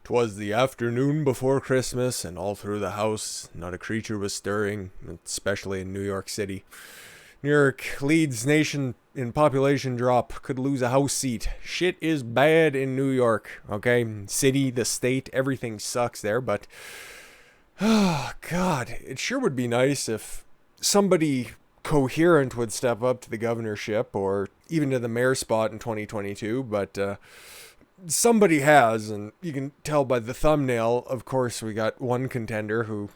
'Twas the afternoon before Christmas, and all through the house not a creature was stirring, especially in New York City. New York leads nation in population drop, could lose a house seat. Shit is bad in New York, okay? City, the state, everything sucks there, but... oh, God, it sure would be nice if somebody coherent would step up to the governorship or even to the mayor spot in 2022, but... somebody has, and you can tell by the thumbnail. Of course, we got one contender who,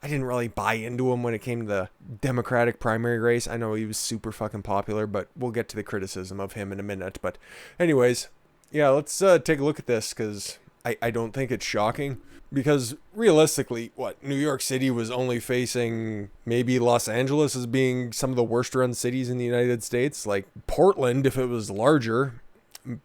I didn't really buy into him when it came to the Democratic primary race. I know he was super fucking popular, but we'll get to the criticism of him in a minute. But anyways, yeah, let's take a look at this, because I don't think it's shocking. Because realistically, New York City was only facing maybe Los Angeles as being some of the worst run cities in the United States. Like Portland, if it was larger...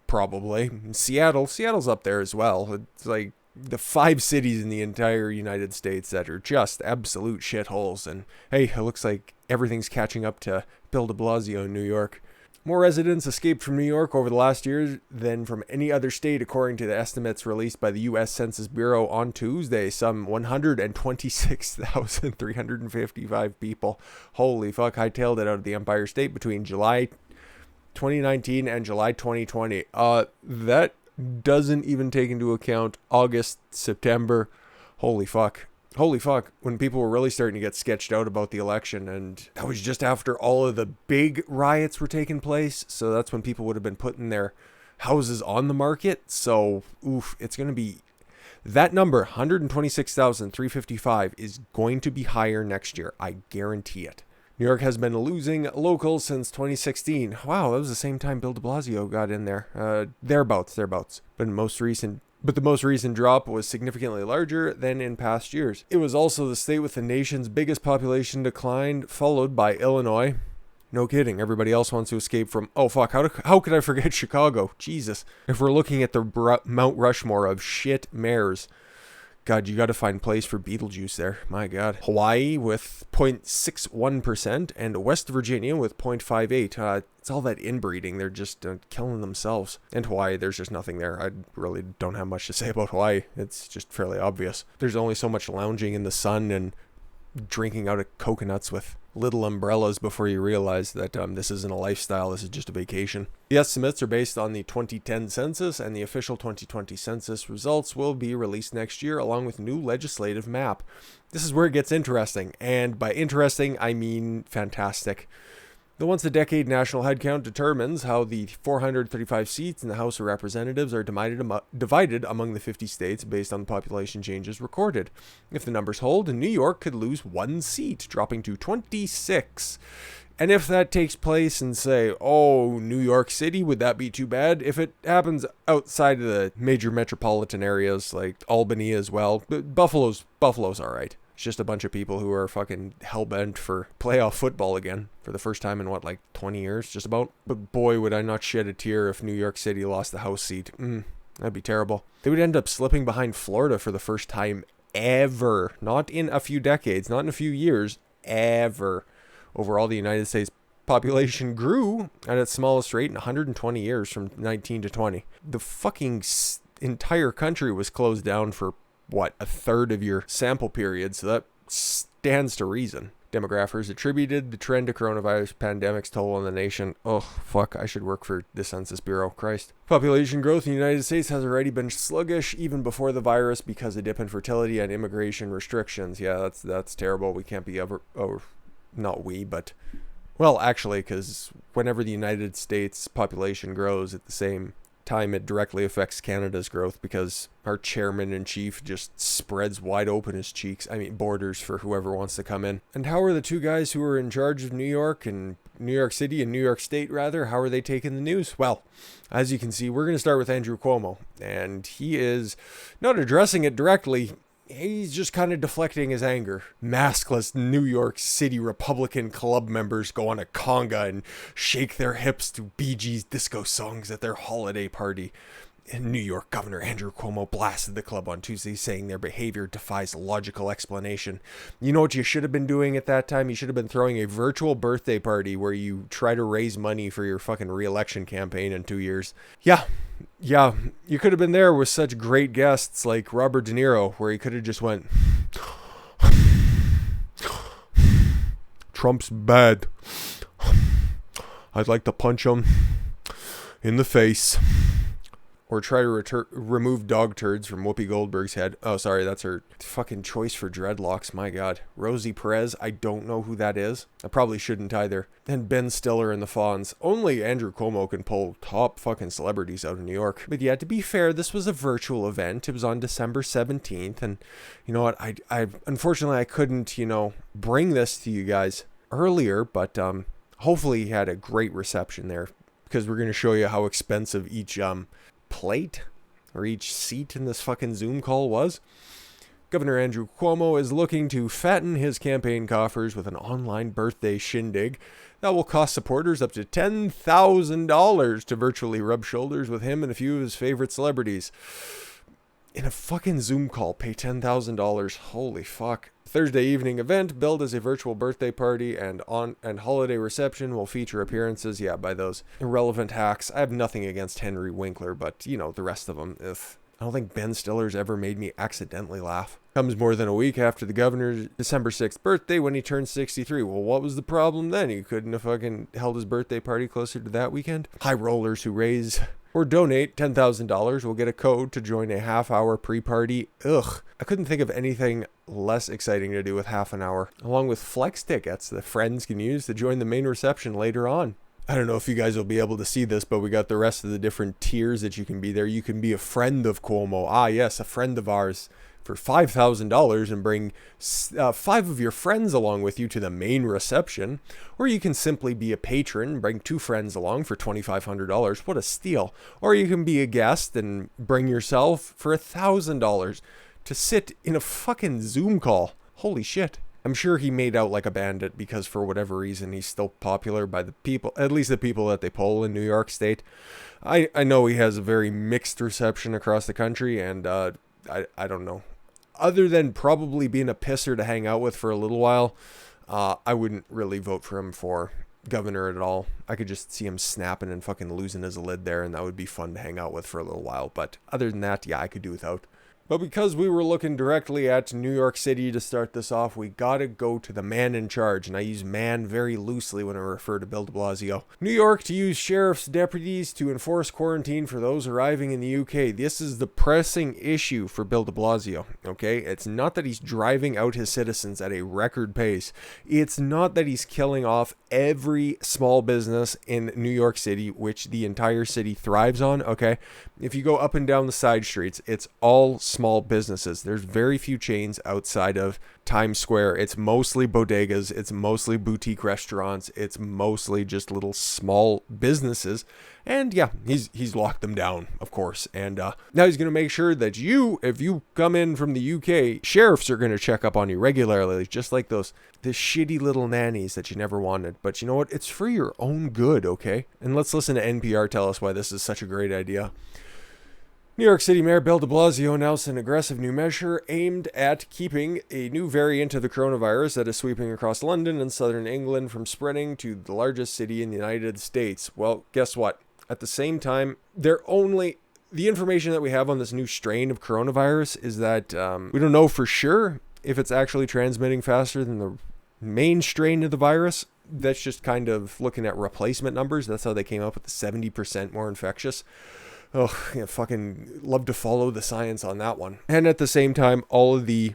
probably. Seattle's up there as well. It's like the 5 cities in the entire United States that are just absolute shitholes. And hey, it looks like everything's catching up to Bill de Blasio in New York. More residents escaped from New York over the last year than from any other state, according to the estimates released by the U.S. Census Bureau on Tuesday. Some 126,355 people. Holy fuck, hightailed it out of the Empire State between July 2019 and July 2020. That doesn't even take into account August, September. Holy fuck. When people were really starting to get sketched out about the election, and that was just after all of the big riots were taking place. So that's when people would have been putting their houses on the market. So, it's going to be... that number, 126,355, is going to be higher next year. I guarantee it. New York has been losing locals since 2016. Wow, that was the same time Bill de Blasio got in there. Thereabouts. But the most recent drop was significantly larger than in past years. It was also the state with the nation's biggest population decline, followed by Illinois. No kidding. Everybody else wants to escape from... oh, fuck. How could I forget Chicago? Jesus. If we're looking at the Mount Rushmore of shit mayors... God, you got to find place for Beetlejuice there. My God. Hawaii with 0.61% and West Virginia with 0.58. It's all that inbreeding. They're just killing themselves. And Hawaii, there's just nothing there. I really don't have much to say about Hawaii. It's just fairly obvious. There's only so much lounging in the sun and drinking out of coconuts with little umbrellas before you realize that this isn't a lifestyle, this is just a vacation. The estimates are based on the 2010 census, and the official 2020 census results will be released next year along with new legislative map. This is where it gets interesting, and by interesting I mean fantastic. The once-a-decade national headcount determines how the 435 seats in the House of Representatives are divided among the 50 states based on the population changes recorded. If the numbers hold, New York could lose 1 seat, dropping to 26. And if that takes place in, say, New York City, would that be too bad? If it happens outside of the major metropolitan areas, like Albany as well, Buffalo's all right. It's just a bunch of people who are fucking hell-bent for playoff football again for the first time in 20 years, just about. But boy, would I not shed a tear if New York City lost the House seat. That'd be terrible. They would end up slipping behind Florida for the first time ever. Not in a few decades, not in a few years, ever. Overall, the United States population grew at its smallest rate in 120 years from 19 to 20. The fucking entire country was closed down for a third of your sample period, so that stands to reason. Demographers attributed the trend to coronavirus pandemic's toll on the nation. Oh, fuck, I should work for the Census Bureau. Christ. Population growth in the United States has already been sluggish even before the virus because of dip in fertility and immigration restrictions. Yeah, that's terrible. We can't be not we, but... well, actually, because whenever the United States population grows at the same time, it directly affects Canada's growth because our chairman-in-chief just spreads wide open his cheeks. Borders for whoever wants to come in. And how are the two guys who are in charge of New York and New York City and New York State, rather, how are they taking the news? Well, as you can see, we're going to start with Andrew Cuomo, and he is not addressing it directly. He's just kind of deflecting his anger. Maskless New York City Republican club members go on a conga and shake their hips to Bee Gees disco songs at their holiday party. And New York Governor Andrew Cuomo blasted the club on Tuesday, saying their behavior defies logical explanation. You know what you should have been doing at that time? You should have been throwing a virtual birthday party where you try to raise money for your fucking re-election campaign in 2 years. Yeah, Yeah, you could have been there with such great guests like Robert De Niro, where he could have just went, Trump's bad. I'd like to punch him in the face. Or try to remove dog turds from Whoopi Goldberg's head. Oh, sorry, that's her fucking choice for dreadlocks. My God. Rosie Perez, I don't know who that is. I probably shouldn't either. And Ben Stiller and the Fonz. Only Andrew Cuomo can pull top fucking celebrities out of New York. But yeah, to be fair, this was a virtual event. It was on December 17th. And you know what? I unfortunately, I couldn't, bring this to you guys earlier. But hopefully he had a great reception there. Because we're going to show you how expensive each plate or each seat in this fucking Zoom call was. Governor Andrew Cuomo is looking to fatten his campaign coffers with an online birthday shindig that will cost supporters up to $10,000 to virtually rub shoulders with him and a few of his favorite celebrities. In a fucking Zoom call, pay $10,000. Holy fuck. Thursday evening event billed as a virtual birthday party and holiday reception will feature appearances, by those irrelevant hacks. I have nothing against Henry Winkler, but, the rest of them, I don't think Ben Stiller's ever made me accidentally laugh. Comes more than a week after the governor's December 6th birthday when he turned 63. Well, what was the problem then? He couldn't have fucking held his birthday party closer to that weekend? High rollers who raise or donate $10,000 will get a code to join a half-hour pre-party. Ugh. I couldn't think of anything less exciting to do with half an hour, along with flex tickets that friends can use to join the main reception later on. I don't know if you guys will be able to see this, but we got the rest of the different tiers that you can be there. You can be a friend of Cuomo. Ah, yes, a friend of ours for $5,000 and bring 5 of your friends along with you to the main reception. Or you can simply be a patron and bring 2 friends along for $2,500. What a steal. Or you can be a guest and bring yourself for $1,000 to sit in a fucking Zoom call. Holy shit. I'm sure he made out like a bandit because for whatever reason he's still popular by the people, at least the people that they poll in New York State. I know he has a very mixed reception across the country, and I don't know. Other than probably being a pisser to hang out with for a little while, I wouldn't really vote for him for governor at all. I could just see him snapping and fucking losing his lid there, and that would be fun to hang out with for a little while. But other than that, I could do without. But because we were looking directly at New York City to start this off, we gotta go to the man in charge, and I use man very loosely when I refer to Bill de Blasio. New York to use sheriff's deputies to enforce quarantine for those arriving in the UK. This is the pressing issue for Bill de Blasio, okay? It's not that he's driving out his citizens at a record pace. It's not that he's killing off every small business in New York City, which the entire city thrives on, okay? If you go up and down the side streets, it's all small businesses. There's very few chains outside of Times Square. It's mostly bodegas. It's mostly boutique restaurants. It's mostly just little small businesses. And he's locked them down, of course. And now he's going to make sure that if you come in from the UK, sheriffs are going to check up on you regularly, just like the shitty little nannies that you never wanted. But you know what? It's for your own good, okay? And let's listen to NPR tell us why this is such a great idea. New York City Mayor Bill de Blasio announced an aggressive new measure aimed at keeping a new variant of the coronavirus that is sweeping across London and southern England from spreading to the largest city in the United States. Well, guess what? At the same time, the information that we have on this new strain of coronavirus is that we don't know for sure if it's actually transmitting faster than the main strain of the virus. That's just kind of looking at replacement numbers. That's how they came up with the 70% more infectious. Oh, fucking love to follow the science on that one. And at the same time, all of the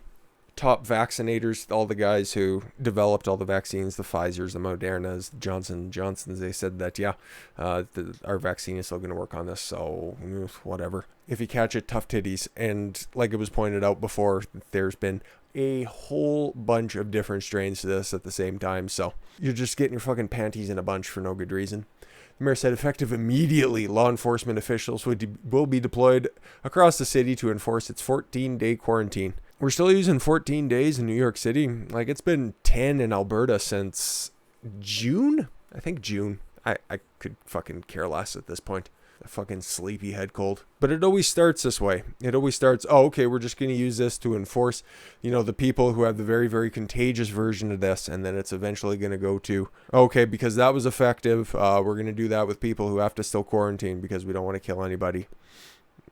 top vaccinators, all the guys who developed all the vaccines, the Pfizers, the Modernas, the Johnson & Johnsons, they said that, our vaccine is still going to work on this, so whatever. If you catch it, tough titties. And like it was pointed out before, there's been a whole bunch of different strains to this at the same time, so you're just getting your fucking panties in a bunch for no good reason. The mayor said effective immediately, law enforcement officials will be deployed across the city to enforce its 14-day quarantine. We're still using 14 days in New York City. Like, it's been 10 in Alberta since June? I think June. I could fucking care less at this point. A fucking sleepy head cold. But it always starts this way. It always starts, oh, okay, we're just going to use this to enforce, the people who have the very, very contagious version of this. And then it's eventually going to go to, okay, because that was effective, we're going to do that with people who have to still quarantine because we don't want to kill anybody.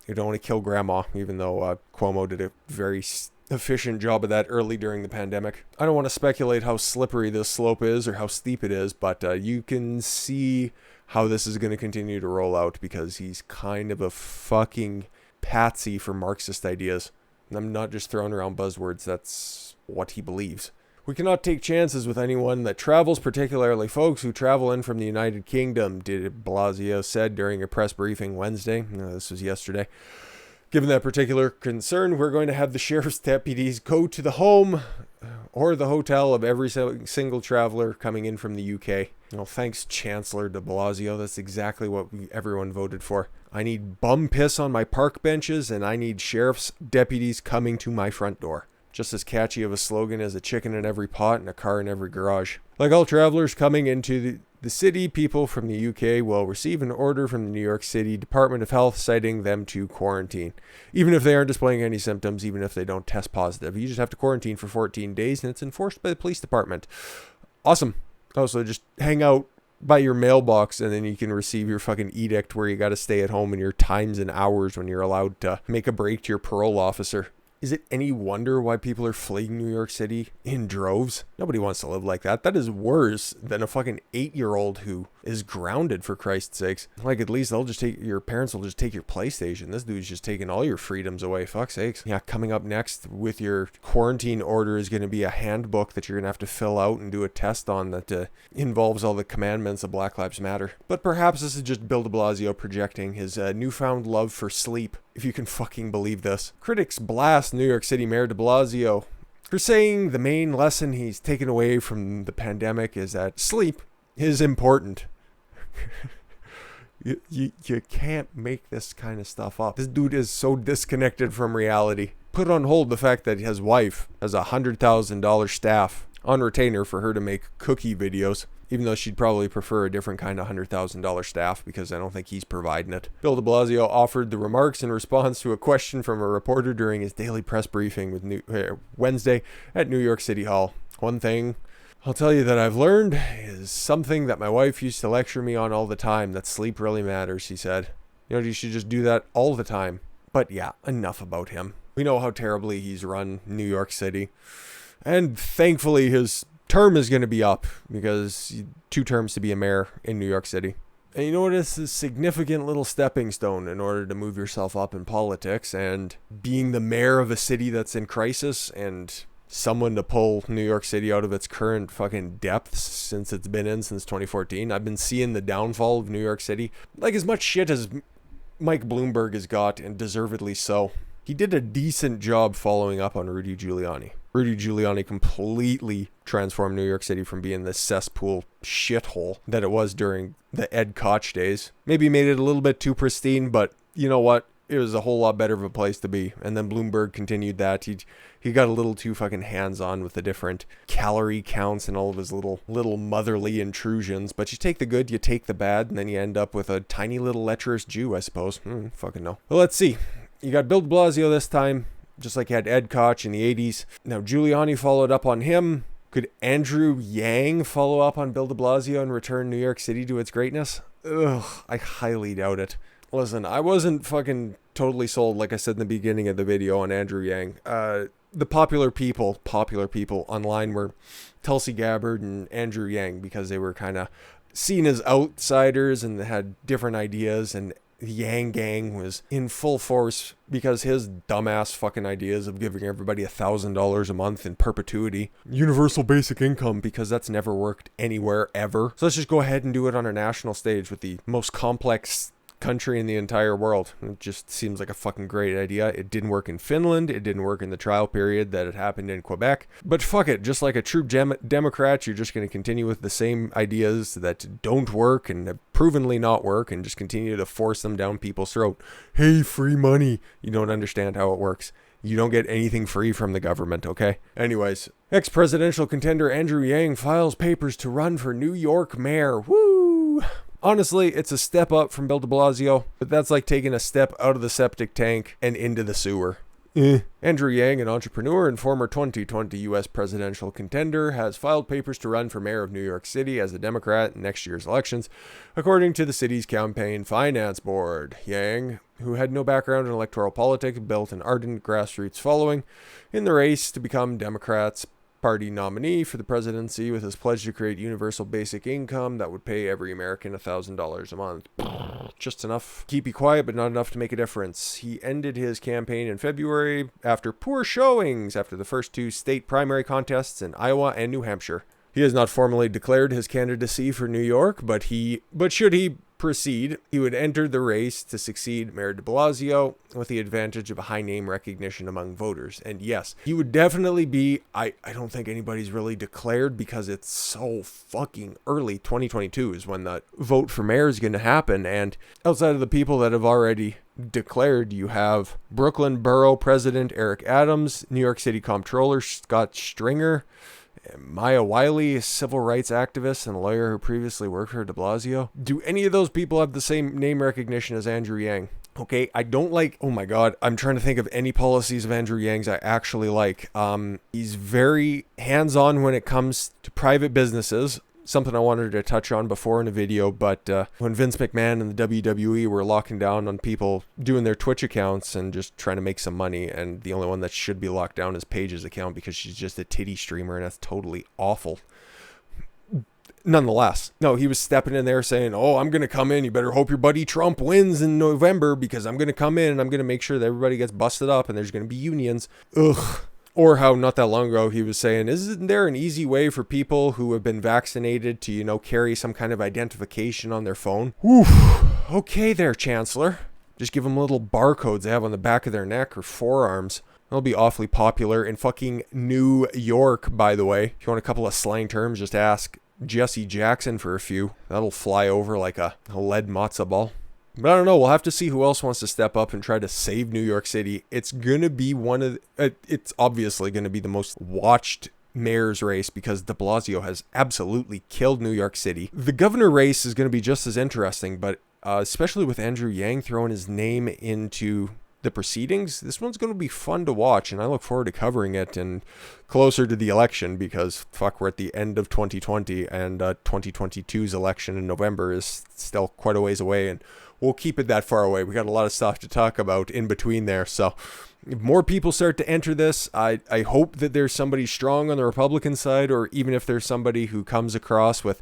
We don't want to kill grandma, even though Cuomo did a very efficient job of that early during the pandemic. I don't want to speculate how slippery this slope is or how steep it is, but you can see how this is going to continue to roll out because he's kind of a fucking patsy for Marxist ideas. And I'm not just throwing around buzzwords, that's what he believes. We cannot take chances with anyone that travels, particularly folks who travel in from the United Kingdom, de Blasio said during a press briefing Wednesday. No, this was yesterday. Given that particular concern, we're going to have the sheriff's deputies go to the home or the hotel of every single traveler coming in from the UK. Well, thanks, Chancellor de Blasio. That's exactly what everyone voted for. I need bum piss on my park benches, and I need sheriff's deputies coming to my front door. Just as catchy of a slogan as a chicken in every pot and a car in every garage. Like all travelers coming into the city, people from the UK will receive an order from the New York City Department of Health citing them to quarantine. Even if they aren't displaying any symptoms, even if they don't test positive. You just have to quarantine for 14 days and it's enforced by the police department. Awesome. Also, just hang out by your mailbox and then you can receive your fucking edict where you got to stay at home and your times and hours when you're allowed to make a break to your parole officer. Is it any wonder why people are fleeing New York City in droves? Nobody wants to live like that. That is worse than a fucking 8-year-old who is grounded, for Christ's sakes. Like, at least your parents will just take your PlayStation. This dude's just taking all your freedoms away. Fuck's sakes. Yeah, coming up next with your quarantine order is going to be a handbook that you're going to have to fill out and do a test on that involves all the commandments of Black Lives Matter. But perhaps this is just Bill de Blasio projecting his newfound love for sleep, if you can fucking believe this. Critics blast New York City Mayor de Blasio for saying the main lesson he's taken away from the pandemic is that sleep is important. You can't make this kind of stuff up. This dude is so disconnected from reality. Put on hold the fact that his wife has a $100,000 staff on retainer for her to make cookie videos, even though she'd probably prefer a different kind of $100,000 staff because I don't think he's providing it. Bill de Blasio offered the remarks in response to a question from a reporter during his daily press briefing with Wednesday at New York City Hall. One thing I'll tell you that I've learned is something that my wife used to lecture me on all the time, that sleep really matters, he said. You should just do that all the time. But yeah, enough about him. We know how terribly he's run New York City. And thankfully his term is going to be up because 2 terms to be a mayor in New York City. And you know what is a significant little stepping stone in order to move yourself up in politics, and being the mayor of a city that's in crisis and someone to pull New York City out of its current fucking depths since it's been in since 2014. I've been seeing the downfall of New York City. Like, as much shit as Mike Bloomberg has got, and deservedly so. He did a decent job following up on Rudy Giuliani. Rudy Giuliani completely transformed New York City from being the cesspool shithole that it was during the Ed Koch days. Maybe made it a little bit too pristine, but you know what? It was a whole lot better of a place to be. And then Bloomberg continued that. He got a little too fucking hands-on with the different calorie counts and all of his little motherly intrusions. But you take the good, you take the bad, and then you end up with a tiny little lecherous Jew, I suppose. Fucking no. Well, let's see. You got Bill de Blasio this time, just like you had Ed Koch in the 80s. Now, Giuliani followed up on him. Could Andrew Yang follow up on Bill de Blasio and return New York City to its greatness? Ugh, I highly doubt it. Listen, I wasn't fucking totally sold, like I said in the beginning of the video, on Andrew Yang. The popular people online were Tulsi Gabbard and Andrew Yang because they were kind of seen as outsiders and had different ideas, and the Yang gang was in full force because his dumbass fucking ideas of giving everybody $1,000 a month in perpetuity, universal basic income, because that's never worked anywhere ever. So let's just go ahead and do it on a national stage with the most complex country in the entire world. It just seems like a fucking great idea. It didn't work in Finland. It didn't work in the trial period that it happened in Quebec. But fuck it. Just like a true Democrat, you're just going to continue with the same ideas that don't work and have provenly not work, and just continue to force them down people's throat. Hey, free money. You don't understand how it works. You don't get anything free from the government, okay? Anyways, ex-presidential contender Andrew Yang files papers to run for New York mayor. Woo! Honestly, it's a step up from Bill de Blasio, but that's like taking a step out of the septic tank and into the sewer. Andrew Yang, an entrepreneur and former 2020 U.S. presidential contender, has filed papers to run for mayor of New York City as a Democrat in next year's elections, according to the city's campaign finance board. Yang, who had no background in electoral politics, built an ardent grassroots following in the race to become Democrats' party nominee for the presidency, with his pledge to create universal basic income that would pay every American $1,000 a month. Just enough to keep you quiet, but not enough to make a difference. He ended his campaign in February after poor showings after the first two state primary contests in Iowa and New Hampshire. He has not formally declared his candidacy for New York, but should he proceed, he would enter the race to succeed Mayor de Blasio with the advantage of a high name recognition among voters. And yes, he would definitely be, I don't think anybody's really declared because it's so fucking early. 2022 is when the vote for mayor is going to happen. And outside of the people that have already declared, you have Brooklyn Borough President Eric Adams, New York City Comptroller Scott Stringer, Maya Wiley, a civil rights activist and a lawyer who previously worked for de Blasio. Do any of those people have the same name recognition as Andrew Yang? Okay, I don't like, oh my God, I'm trying to think of any policies of Andrew Yang's I actually like. He's very hands-on when it comes to private businesses. Something I wanted to touch on before in a video, but when Vince McMahon and the WWE were locking down on people doing their Twitch accounts and just trying to make some money, and the only one that should be locked down is Paige's account because she's just a titty streamer, and that's totally awful. Nonetheless, no, he was stepping in there saying, oh, I'm going to come in. You better hope your buddy Trump wins in November because I'm going to come in and I'm going to make sure that everybody gets busted up and there's going to be unions. Ugh. Or how not that long ago he was saying, isn't there an easy way for people who have been vaccinated to, carry some kind of identification on their phone? Whew. Okay there, Chancellor. Just give them little barcodes they have on the back of their neck or forearms. They'll be awfully popular in fucking New York, by the way. If you want a couple of slang terms, just ask Jesse Jackson for a few. That'll fly over like a lead matzo ball. But I don't know. We'll have to see who else wants to step up and try to save New York City. It's going to be it's obviously going to be the most watched mayor's race because de Blasio has absolutely killed New York City. The governor race is going to be just as interesting, but especially with Andrew Yang throwing his name into the proceedings, this one's going to be fun to watch, and I look forward to covering it and closer to the election because, fuck, we're at the end of 2020, and 2022's election in November is still quite a ways away, and we'll keep it that far away. We got a lot of stuff to talk about in between there, so if more people start to enter this, I hope that there's somebody strong on the Republican side, or even if there's somebody who comes across with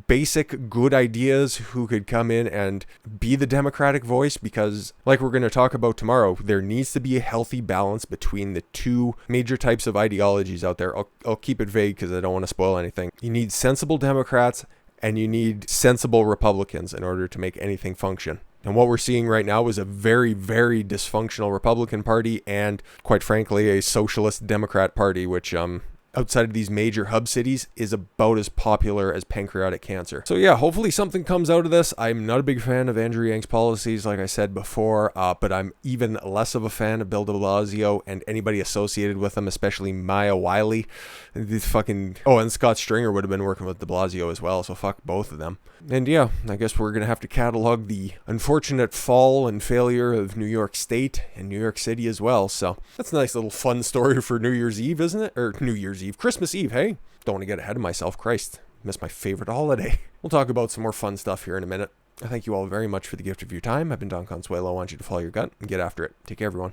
basic good ideas who could come in and be the Democratic voice, because like we're going to talk about tomorrow, there needs to be a healthy balance between the two major types of ideologies out there. I'll keep it vague because I don't want to spoil anything. You need sensible Democrats and you need sensible Republicans in order to make anything function. And what we're seeing right now is a very, very dysfunctional Republican Party and, quite frankly, a socialist Democrat Party, which outside of these major hub cities is about as popular as pancreatic cancer. So yeah, hopefully something comes out of this. I'm not a big fan of Andrew Yang's policies, like I said before, but I'm even less of a fan of Bill de Blasio and anybody associated with him, especially Maya Wiley. And Scott Stringer would have been working with de Blasio as well, so fuck both of them. And yeah, I guess we're going to have to catalog the unfortunate fall and failure of New York State and New York City as well. So that's a nice little fun story for New Year's Eve, isn't it? Or New Year's Eve, Christmas Eve, hey? Don't want to get ahead of myself. Christ, missed my favorite holiday. We'll talk about some more fun stuff here in a minute. I thank you all very much for the gift of your time. I've been Don Consuelo. I want you to follow your gut and get after it. Take care, everyone.